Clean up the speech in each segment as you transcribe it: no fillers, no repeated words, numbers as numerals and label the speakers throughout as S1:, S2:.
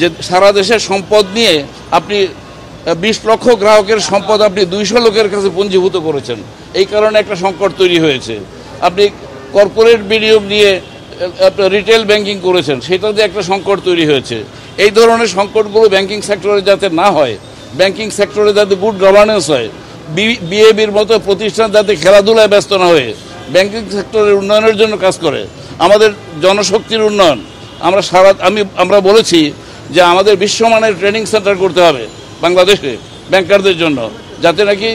S1: যে সারা দেশের সম্পদ নিয়ে আপনি 20 লক্ষ গ্রাহকের সম্পদ আপনি 200 লোকের কাছে পুঞ্জীভূত করেছেন, এই কারণে একটা সংকট তৈরি হয়েছে। আপনি কর্পোরেট বিনিয়োগ নিয়ে রিটেল ব্যাংকিং করেছেন, সেটাতে একটা সংকট তৈরি হয়েছে। এই ধরনের সংকটগুলো ব্যাংকিং সেক্টরে যাতে না হয়, ব্যাংকিং সেক্টরে যাতে গুড গভর্নেন্স হয়, বিএবির মতো প্রতিষ্ঠান যাতে খেলাধুলায় ব্যস্ত না হয়ে ব্যাংকিং সেক্টরের উন্নয়নের জন্য কাজ করে, আমাদের জনশক্তির উন্নয়ন। আমরা বলেছি যে আমাদের বিশ্বমানের ট্রেনিং সেন্টার করতে হবে বাংলাদেশে ব্যাংকারদের জন্য, যাতে নাকি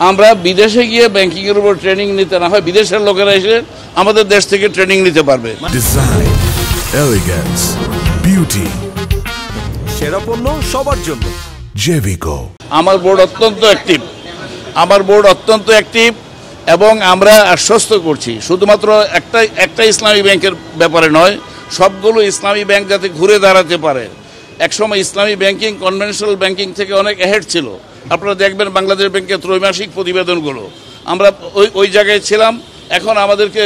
S1: আমরা বিদেশে গিয়ে ব্যাংকিংয়ের উপর ট্রেনিং নিতে না হয়, বিদেশের লোকেরা এসে আমাদের দেশ থেকে ট্রেনিং নিতে পারবে।
S2: ডিজাইন, এলিগেন্স, বিউটি,
S3: সেরা পণ্য সবার জন্য
S2: জেভিকো।
S1: আমার বোর্ড অত্যন্ত অ্যাক্টিভ এবং আমরা আশ্বস্ত করছি শুধুমাত্র একটা ইসলামী ব্যাংকের ব্যাপারে নয়, সবগুলো ইসলামী ব্যাংক যাতে ঘুরে দাঁড়াতে পারে। একসময় ইসলামী ব্যাংকিং কনভেনশনাল ব্যাংকিং থেকে অনেক অ্যাহেড ছিল। আপনারা দেখবেন বাংলাদেশ ব্যাংকের ত্রৈমাসিক প্রতিবেদনগুলো, আমরা ওই জায়গায় ছিলাম। এখন আমাদেরকে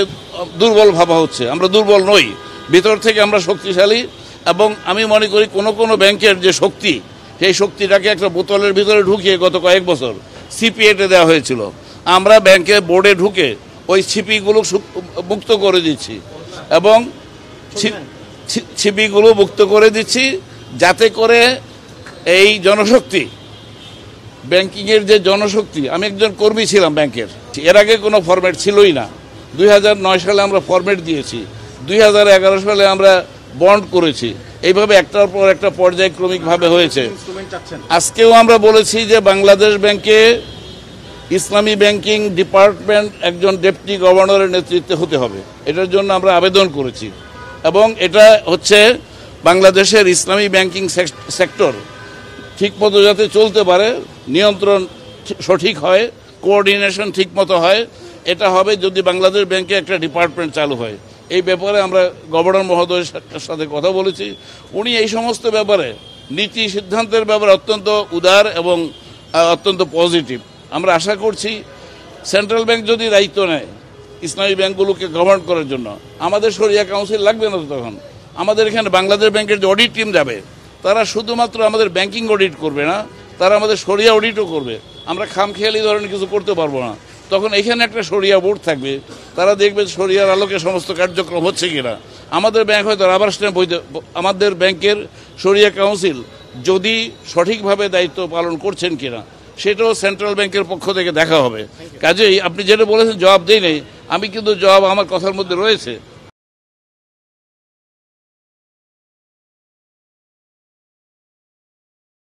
S1: দুর্বল ভাবা হচ্ছে, আমরা দুর্বল নই, ভিতর থেকে আমরা শক্তিশালী। এবং আমি মনে করি কোনো ব্যাংকের যে শক্তি, সেই শক্তিটাকে একটা বোতলের ভিতরে ঢুকিয়ে গত কয়েক বছর সিপিএতে দেওয়া হয়েছিল। আমরা ব্যাংকে বোর্ডে ঢুকে ওই ছিপিগুলো মুক্ত করে দিচ্ছি এবং ছিপিগুলো মুক্ত করে দিচ্ছি, যাতে করে এই জনশক্তি, ব্যাংকিংয়ের যে জনশক্তি, আমি একজন কর্মী ছিলাম ব্যাংকের, এর আগে কোনো ফরম্যাট ছিলই না। 2009 সালে আমরা ফরম্যাট দিয়েছি, 2011 সালে আমরা বন্ড করেছি, এইভাবে একটার পর একটা পর্যায়ক্রমিকভাবে হয়েছে। আজকেও আমরা বলেছি যে বাংলাদেশ ব্যাংকে ইসলামী ব্যাংকিং ডিপার্টমেন্ট একজন ডেপুটি গভর্নরের নেতৃত্বে হতে হবে, এটার জন্য আমরা আবেদন করেছি। এবং এটা হচ্ছে বাংলাদেশের ইসলামী ব্যাংকিং সেক্টর ঠিকমতো যাতে চলতে পারে, নিয়ন্ত্রণ সঠিক হয়, কোঅর্ডিনেশন ঠিকমতো হয়, এটা হবে যদি বাংলাদেশ ব্যাংকে একটা ডিপার্টমেন্ট চালু হয়। এই ব্যাপারে আমরা গভর্নর মহোদয়ের সাথে কথা বলেছি, উনি এই সমস্ত ব্যাপারে নীতি সিদ্ধান্তের ব্যাপারে অত্যন্ত উদার এবং অত্যন্ত পজিটিভ। আমরা আশা করছি সেন্ট্রাল ব্যাংক যদি দায়িত্ব নেয় ইসলামী ব্যাংকগুলোকে গভর্ন করার জন্য, আমাদের শরিয়া কাউন্সিল লাগবে না। তখন আমাদের এখানে বাংলাদেশ ব্যাংকের যে অডিট টিম যাবে, তারা শুধুমাত্র আমাদের ব্যাংকিং অডিট করবে না, তারা আমাদের শরিয়া অডিটও করবে। আমরা খামখেয়ালি ধরনের কিছু করতে পারবো না। তখন এখানে একটা শরিয়া বোর্ড থাকবে, তারা দেখবে শরিয়ার আলোকে সমস্ত কার্যক্রম হচ্ছে কিনা। আমাদের ব্যাংক হয়তো রাবার স্ট্যাম্প হইতে, আমাদের ব্যাংকের শরিয়া কাউন্সিল যদি সঠিকভাবে দায়িত্ব পালন করছেন কিনা সেটাও সেন্ট্রাল ব্যাংকের পক্ষ থেকে দেখা হবে। কাজেই আপনি যেটা বলেছেন জবাব দেই নেই, আমি কিন্তু জবাব আমার কথার মধ্যে রয়েছে।